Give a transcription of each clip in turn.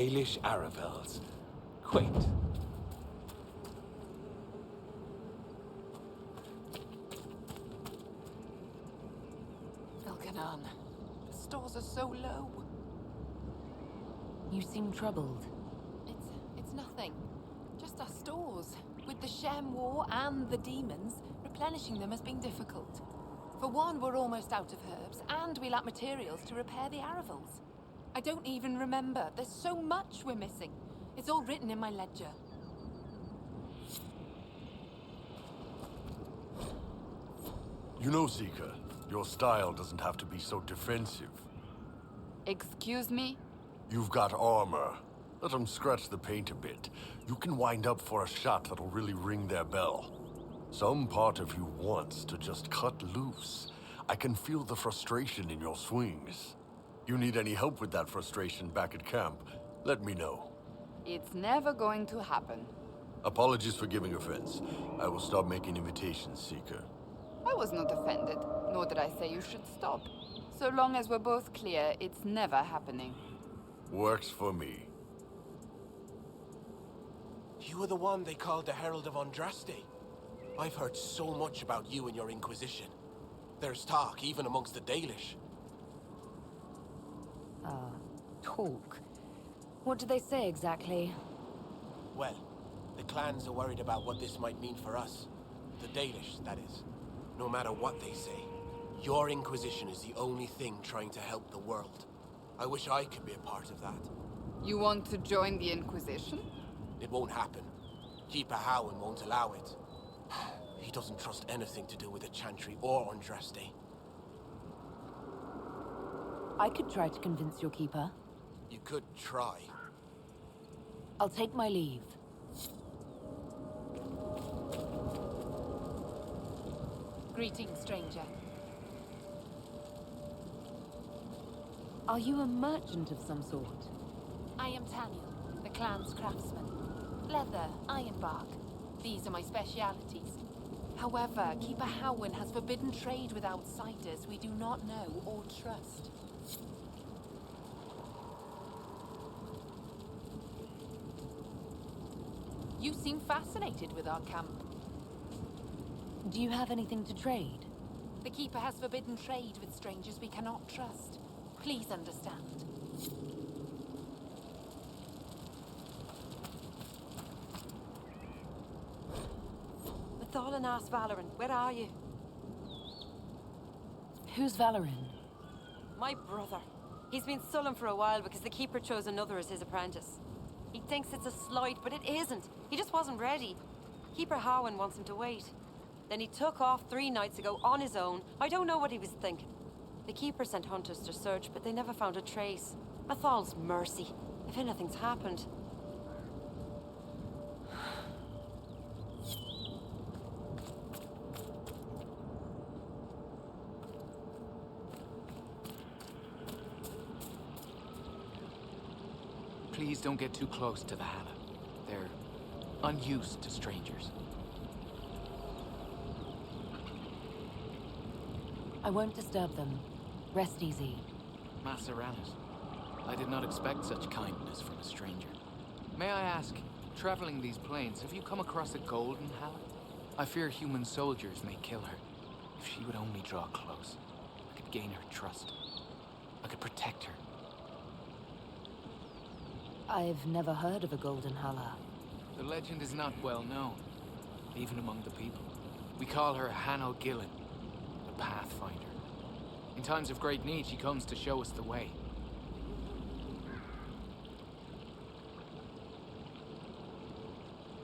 Dalish Aravels. Quaint. Elkanan, the stores are so low. You seem troubled. It's nothing. Just our stores. With the Shem War and the demons, replenishing them has been difficult. For one, we're almost out of herbs, and we lack materials to repair the Aravels. I don't even remember. There's so much we're missing. It's all written in my ledger. You know, Seeker, your style doesn't have to be so defensive. Excuse me? You've got armor. Let them scratch the paint a bit. You can wind up for a shot that'll really ring their bell. Some part of you wants to just cut loose. I can feel the frustration in your swings. You need any help with that frustration back at camp, let me know. It's never going to happen. Apologies for giving offense. I will stop making invitations, Seeker. I was not offended, nor did I say you should stop. So long as we're both clear, it's never happening. Works for me. You were the one they called the Herald of Andraste. I've heard so much about you and your Inquisition. There's talk, even amongst the Dalish. Talk. What do they say exactly? Well, the clans are worried about what this might mean for us. The Dalish, that is. No matter what they say, your Inquisition is the only thing trying to help the world. I wish I could be a part of that. You want to join the Inquisition? It won't happen. Keeper Howen won't allow it. He doesn't trust anything to do with the Chantry or Andraste. I could try to convince your keeper. You could try. I'll take my leave. Greetings, stranger. Are you a merchant of some sort? I am Taniel, the clan's craftsman. Leather, ironbark. These are my specialities. However, Keeper Howen has forbidden trade with outsiders we do not know or trust. You seem fascinated with our camp. Do you have anything to trade? The Keeper has forbidden trade with strangers we cannot trust. Please understand. Mathalan asked Valoran, where are you? Who's Valoran? My brother. He's been sullen for a while because the Keeper chose another as his apprentice. He thinks it's a slight, but it isn't. He just wasn't ready. Keeper Howen wants him to wait. Then he took off 3 nights ago on his own. I don't know what he was thinking. The Keeper sent hunters to search, but they never found a trace. Mathal's mercy, if anything's happened. Please don't get too close to the Hala. They're unused to strangers. I won't disturb them. Rest easy. Maseranas. I did not expect such kindness from a stranger. May I ask, traveling these plains, have you come across a golden Hala? I fear human soldiers may kill her. If she would only draw close, I could gain her trust. I could protect her. I've never heard of a golden Hala. The legend is not well known, even among the people. We call her Hanno Gillen, the Pathfinder. In times of great need, she comes to show us the way.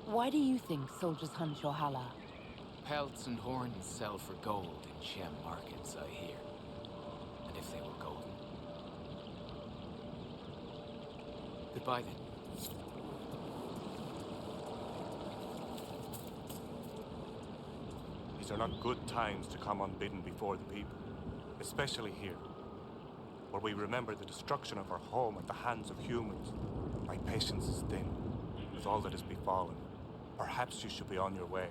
Why do you think soldiers hunt your Hala? Pelts and horns sell for gold in Shem markets, I hear. And if they were golden. Goodbye then. These are not good times to come unbidden before the people, especially here, where we remember the destruction of our home at the hands of humans. My patience is thin with all that has befallen. Perhaps you should be on your way.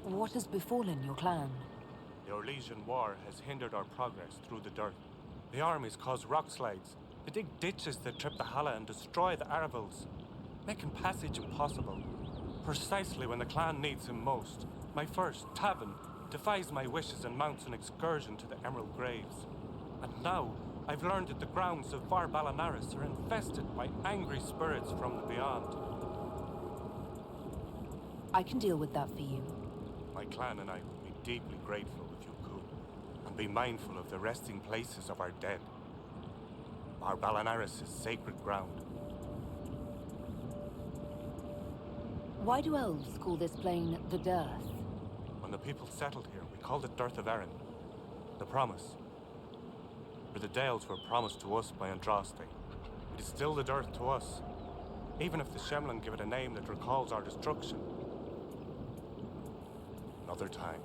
What has befallen your clan? The Orlesian War has hindered our progress through the dirt. The armies cause rock slides. They dig ditches that trip the Hala and destroy the Arvils, making passage impossible. Precisely when the clan needs him most, my first, Tavin, defies my wishes and mounts an excursion to the Emerald Graves. And now, I've learned that the grounds of Var Balanaris are infested by angry spirits from the beyond. I can deal with that for you. My clan and I would be deeply grateful if you could, and be mindful of the resting places of our dead. Var Balanaris is sacred ground. Why do elves call this plane the Dearth? When the people settled here, we called it Dearth of Erin. The promise. For the Dales were promised to us by Andraste. It is still the Dearth to us, even if the Shemlin give it a name that recalls our destruction. Another time.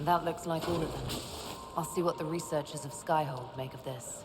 That looks like all of them. I'll see what the researchers of Skyhold make of this.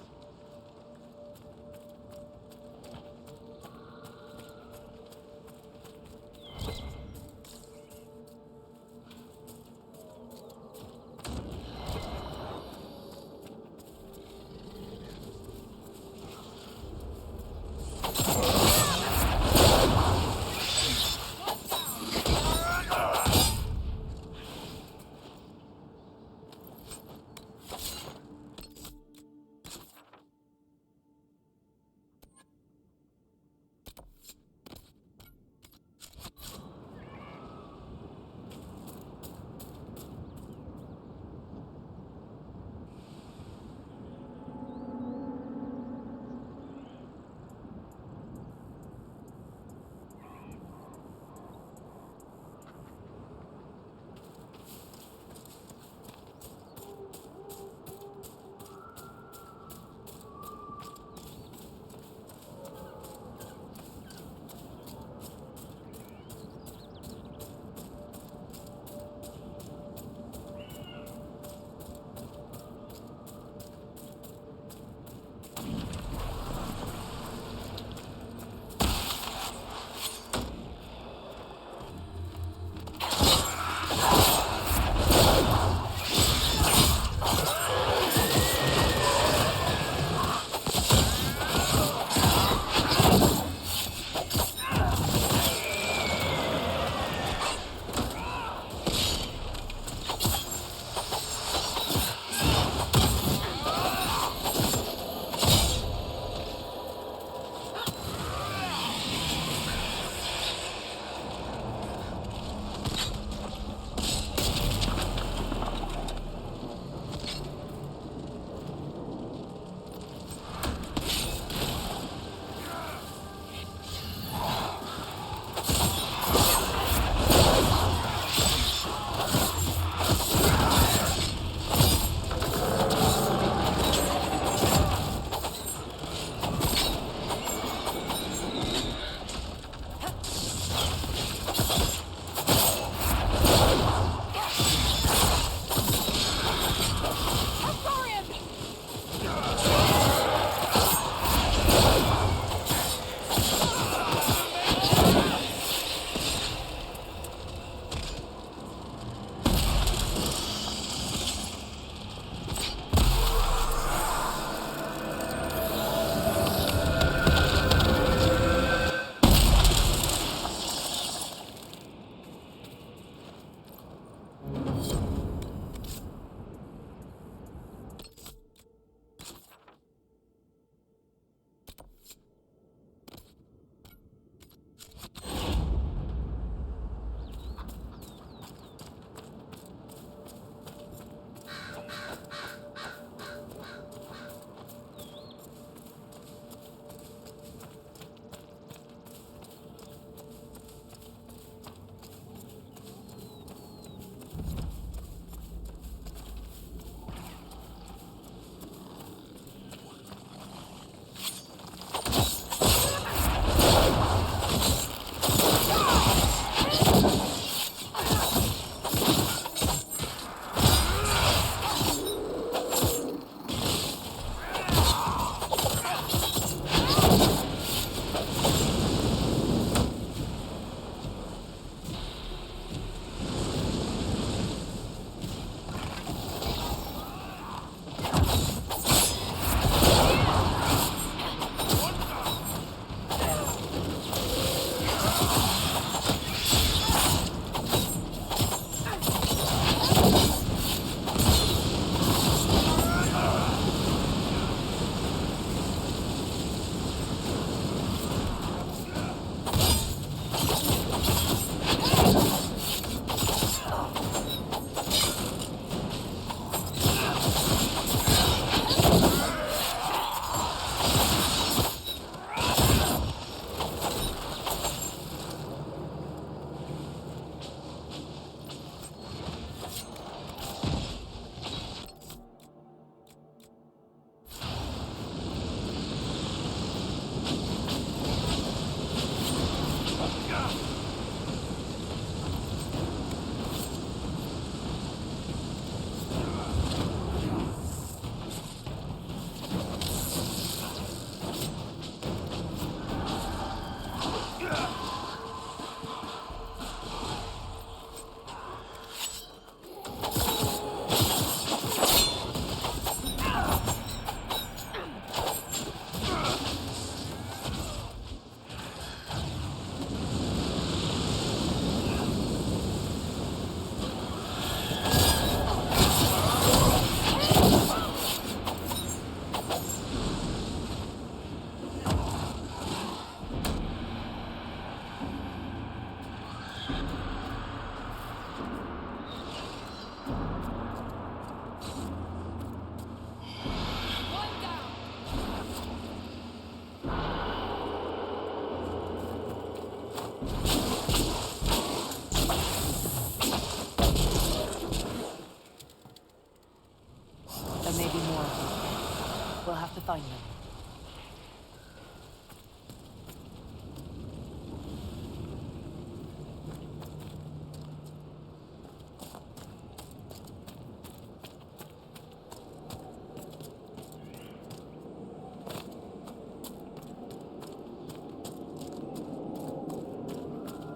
find them.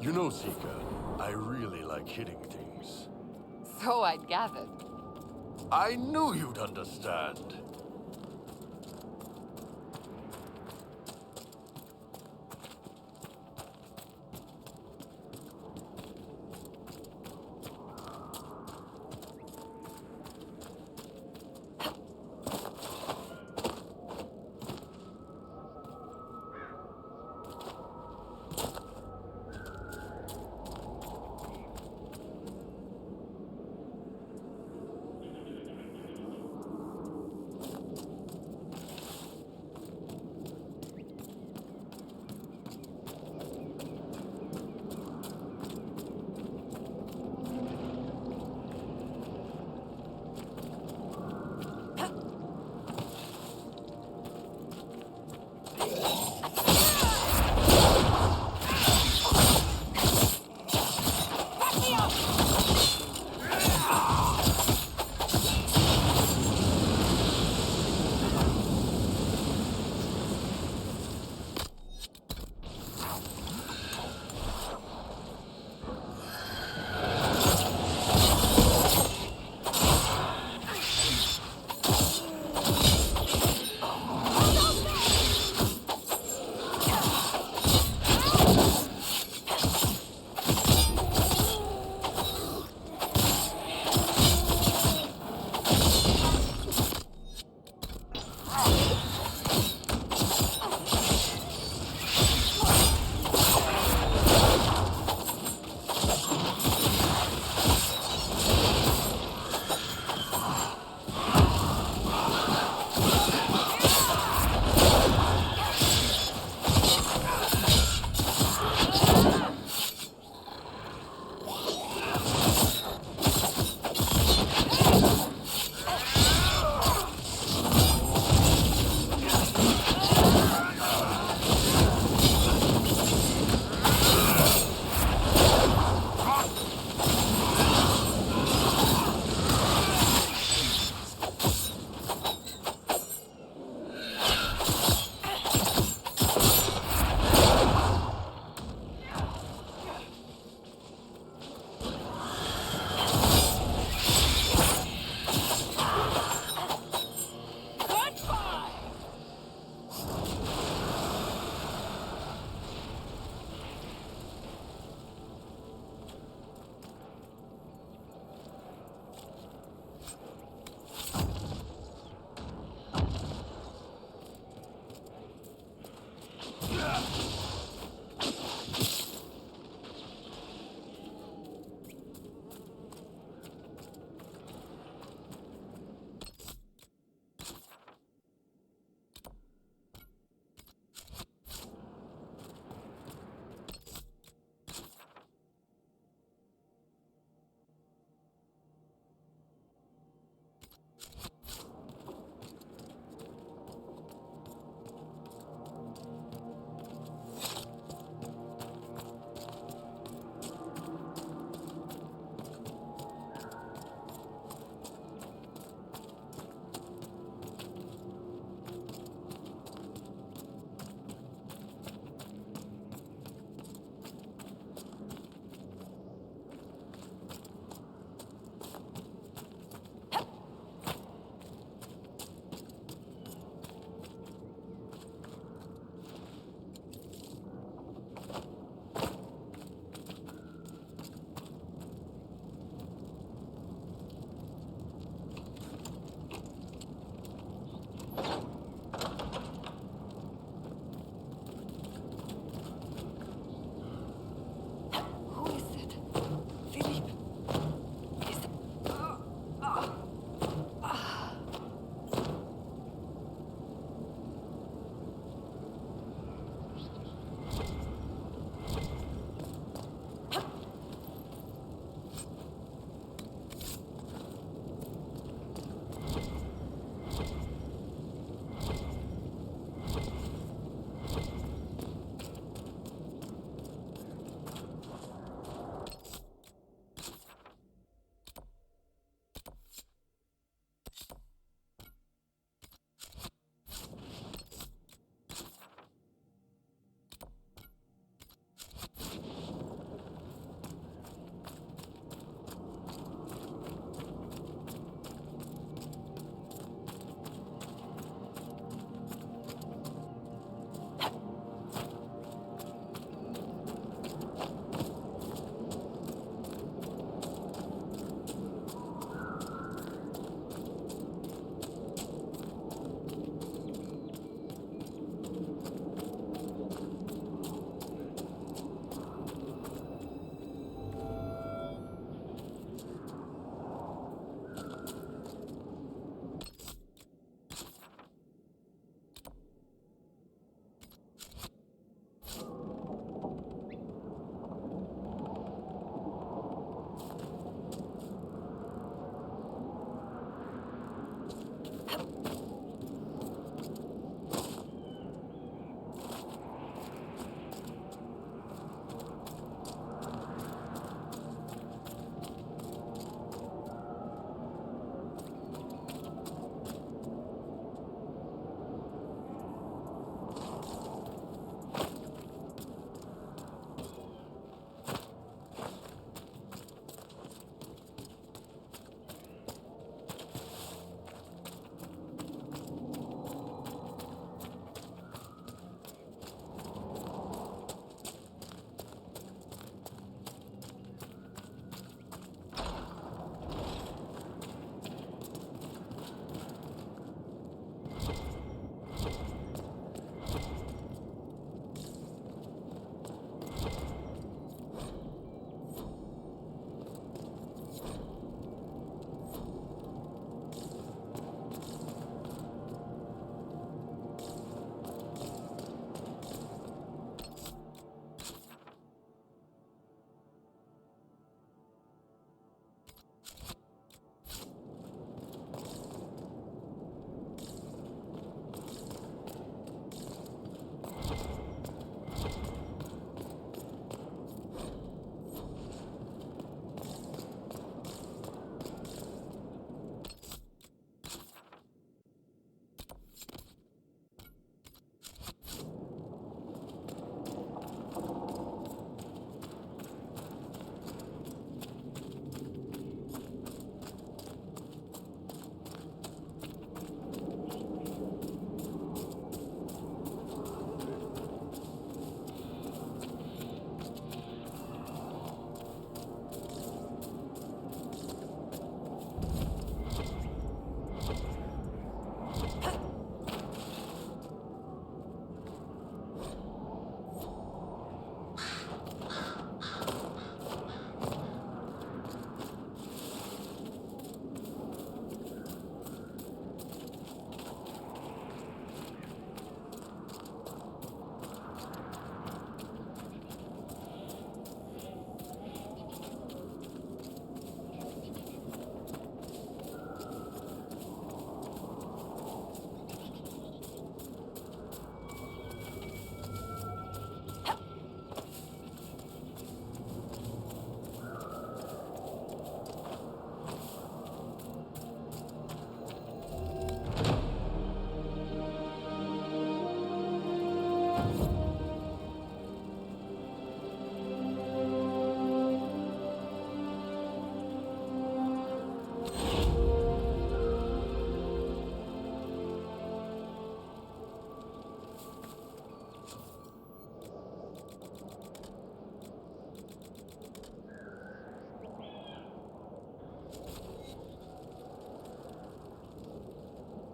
You know, Seeker, I really like hitting things. So I'd gathered. I knew you'd understand.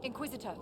Inquisitor.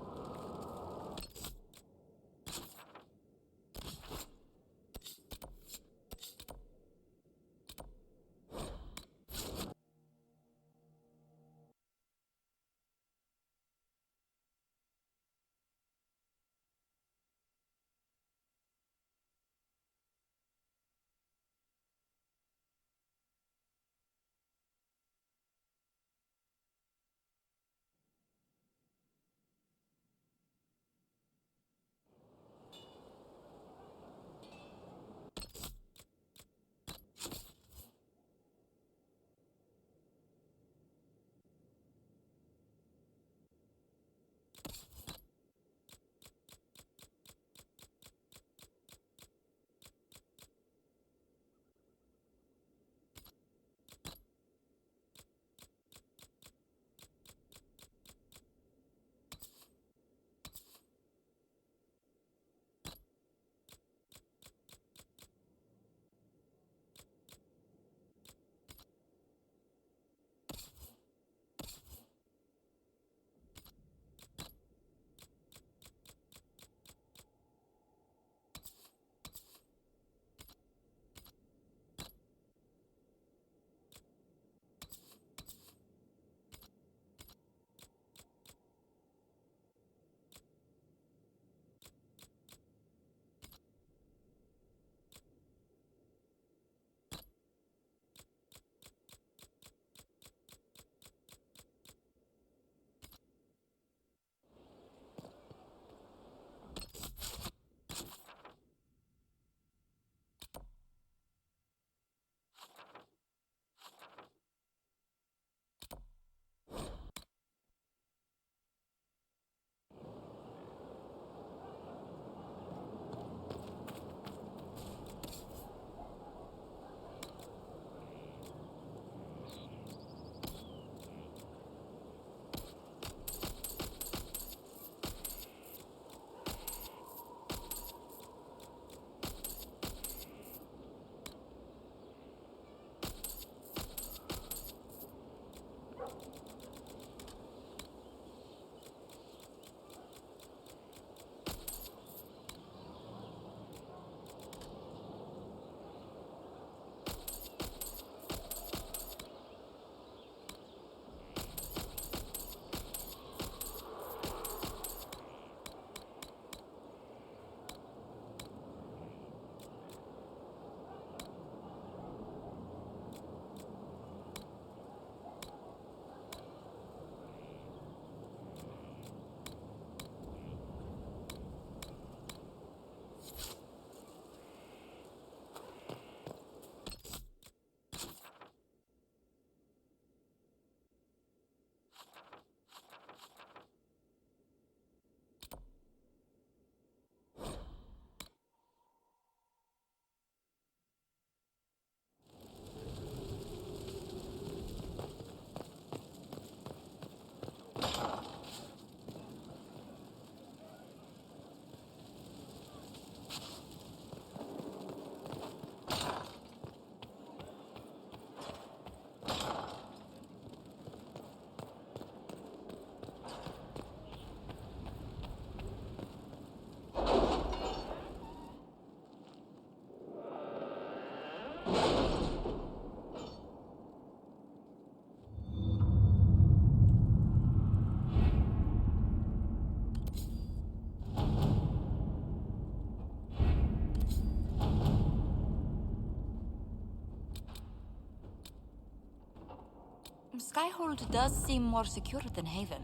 Skyhold does seem more secure than Haven.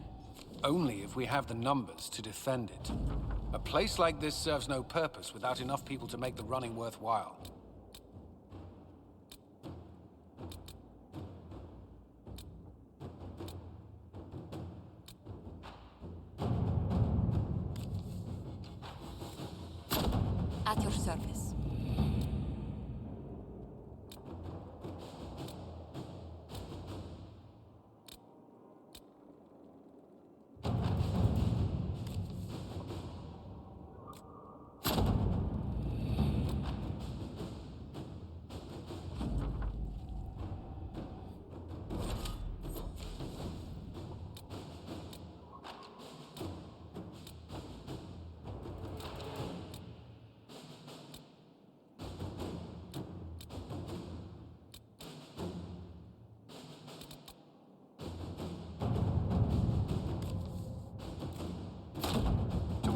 Only if we have the numbers to defend it. A place like this serves no purpose without enough people to make the running worthwhile. At your service.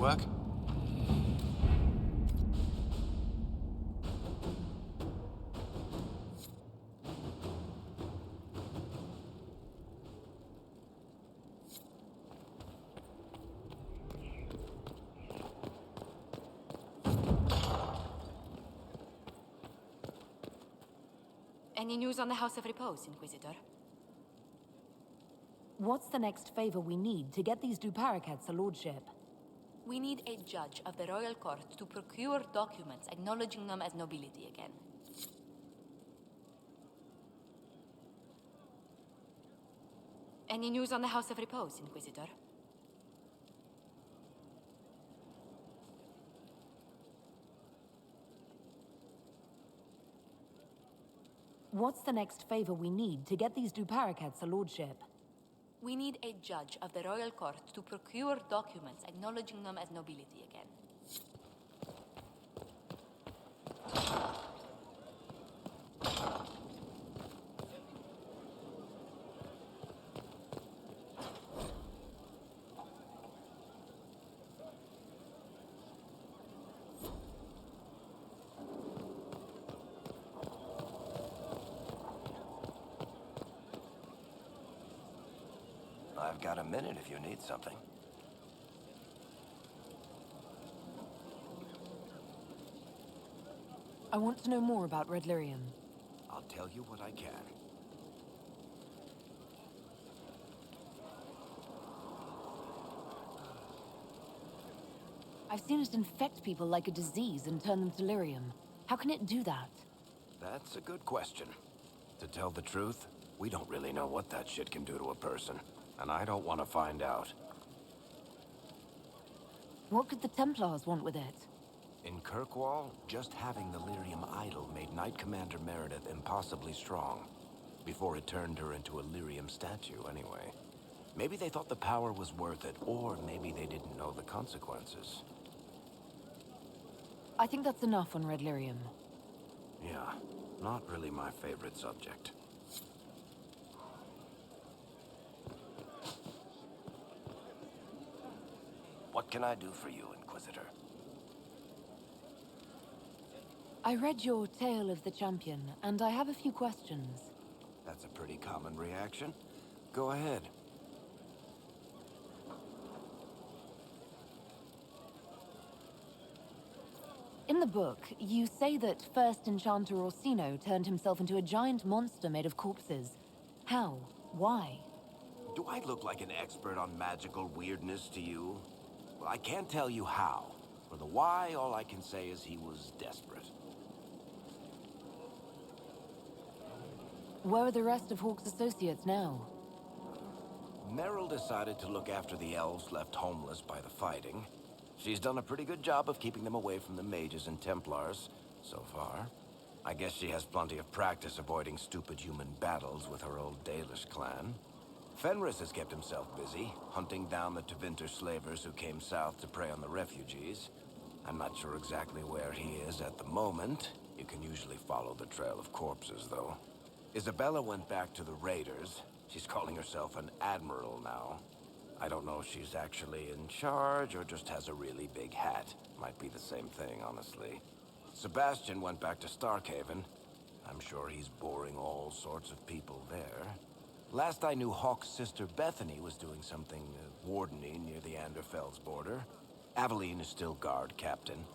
work? Any news on the House of Repose, Inquisitor? What's the next favor we need to get these Duparacats a lordship? We need a judge of the royal court to procure documents acknowledging them as nobility again. Any news on the House of Repose, Inquisitor? What's the next favor we need to get these Duparacats a lordship? We need a judge of the royal court to procure documents acknowledging them as nobility again. I've got a minute if you need something. I want to know more about Red Lyrium. I'll tell you what I can. I've seen it infect people like a disease and turn them to lyrium. How can it do that? That's a good question. To tell the truth, we don't really know what that shit can do to a person. And I don't want to find out. What could the Templars want with it? In Kirkwall, just having the Lyrium idol made Knight Commander Meredith impossibly strong. Before it turned her into a Lyrium statue, anyway. Maybe they thought the power was worth it, or maybe they didn't know the consequences. I think that's enough on Red Lyrium. Yeah, not really my favorite subject. What can I do for you, Inquisitor? I read your Tale of the Champion, and I have a few questions. That's a pretty common reaction. Go ahead. In the book, you say that First Enchanter Orsino turned himself into a giant monster made of corpses. How? Why? Do I look like an expert on magical weirdness to you? Well, I can't tell you how. For the why, all I can say is he was desperate. Where are the rest of Hawke's associates now? Meryl decided to look after the elves left homeless by the fighting. She's done a pretty good job of keeping them away from the mages and Templars, so far. I guess she has plenty of practice avoiding stupid human battles with her old Dalish clan. Fenris has kept himself busy, hunting down the Tevinter slavers who came south to prey on the refugees. I'm not sure exactly where he is at the moment. You can usually follow the trail of corpses, though. Isabella went back to the raiders. She's calling herself an admiral now. I don't know if she's actually in charge or just has a really big hat. Might be the same thing, honestly. Sebastian went back to Starkhaven. I'm sure he's boring all sorts of people there. Last I knew, Hawke's sister Bethany was doing something wardening near the Anderfell's border. Aveline is still guard captain.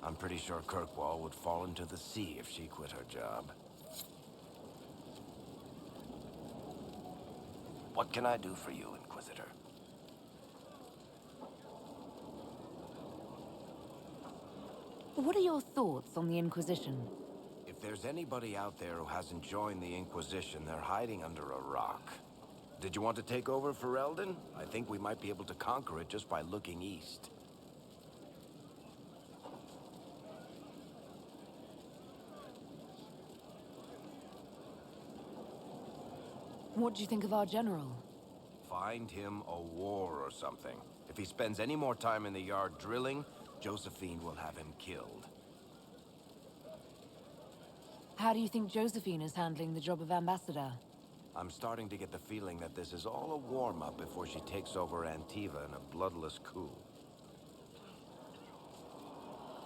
I'm pretty sure Kirkwall would fall into the sea if she quit her job. What can I do for you, Inquisitor? What are your thoughts on the Inquisition? If there's anybody out there who hasn't joined the Inquisition, they're hiding under a rock. Did you want to take over for Eldon? I think we might be able to conquer it just by looking east. What do you think of our general? Find him a war or something. If he spends any more time in the yard drilling, Josephine will have him killed. How do you think Josephine is handling the job of ambassador? I'm starting to get the feeling that this is all a warm-up before she takes over Antiva in a bloodless coup.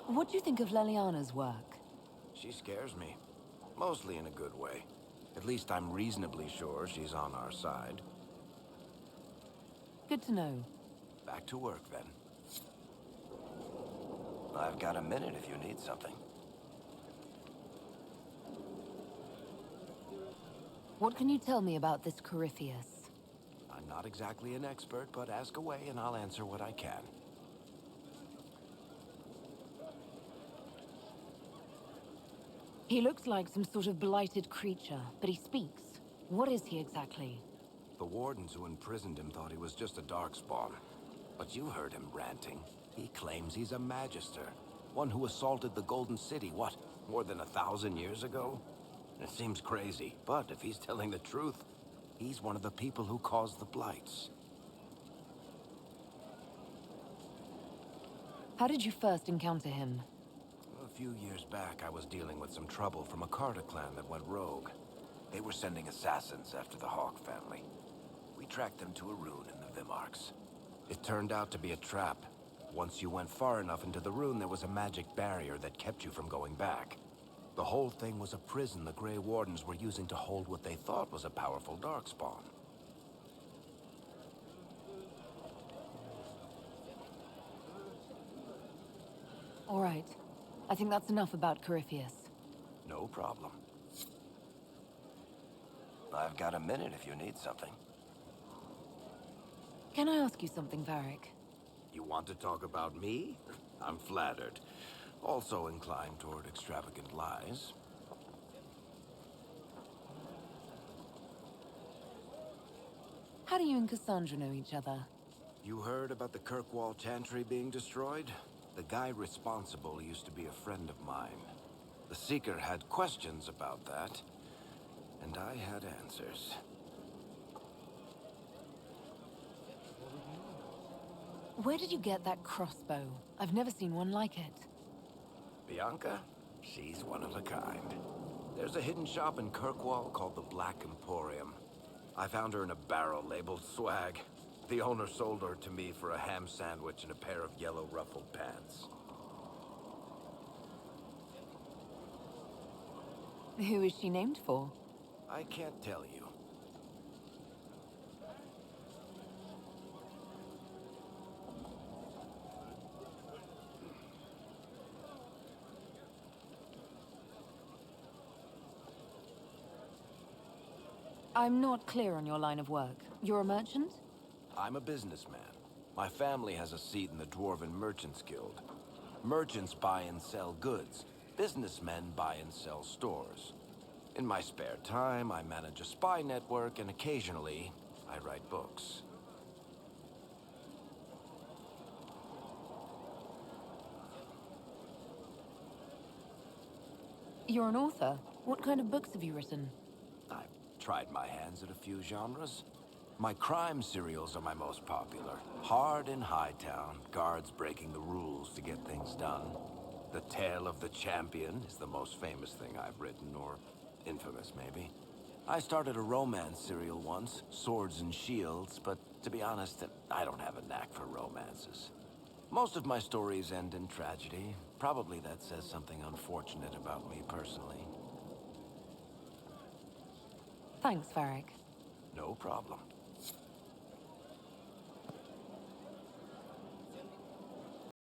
What do you think of Leliana's work? She scares me. Mostly in a good way. At least I'm reasonably sure she's on our side. Good to know. Back to work, then. I've got a minute if you need something. What can you tell me about this Corypheus? I'm not exactly an expert, but ask away and I'll answer what I can. He looks like some sort of blighted creature, but he speaks. What is he exactly? The wardens who imprisoned him thought he was just a darkspawn. But you heard him ranting. He claims he's a magister. One who assaulted the Golden City, what, more than 1,000 years ago? It seems crazy, but if he's telling the truth, he's one of the people who caused the blights. How did you first encounter him? A few years back, I was dealing with some trouble from a Carter clan that went rogue. They were sending assassins after the Hawk family. We tracked them to a rune in the Vimarks. It turned out to be a trap. Once you went far enough into the rune, there was a magic barrier that kept you from going back. The whole thing was a prison the Grey Wardens were using to hold what they thought was a powerful darkspawn. All right. I think that's enough about Corypheus. No problem. I've got a minute if you need something. Can I ask you something, Varric? You want to talk about me? I'm flattered. Also inclined toward extravagant lies. How do you and Cassandra know each other? You heard about the Kirkwall Chantry being destroyed? The guy responsible used to be a friend of mine. The Seeker had questions about that, and I had answers. Where did you get that crossbow? I've never seen one like it. Bianca? She's one of a kind. There's a hidden shop in Kirkwall called the Black Emporium. I found her in a barrel labeled swag. The owner sold her to me for a ham sandwich and a pair of yellow ruffled pants. Who is she named for? I can't tell you. I'm not clear on your line of work. You're a merchant? I'm a businessman. My family has a seat in the Dwarven Merchants Guild. Merchants buy and sell goods. Businessmen buy and sell stores. In my spare time, I manage a spy network, and occasionally, I write books. You're an author. What kind of books have you written? I've tried my hands at a few genres. My crime serials are my most popular. Hard in Hightown, guards breaking the rules to get things done. The Tale of the Champion is the most famous thing I've written, or infamous, maybe. I started a romance serial once, Swords and Shields, but to be honest, I don't have a knack for romances. Most of my stories end in tragedy. Probably that says something unfortunate about me personally. Thanks, Varric. No problem.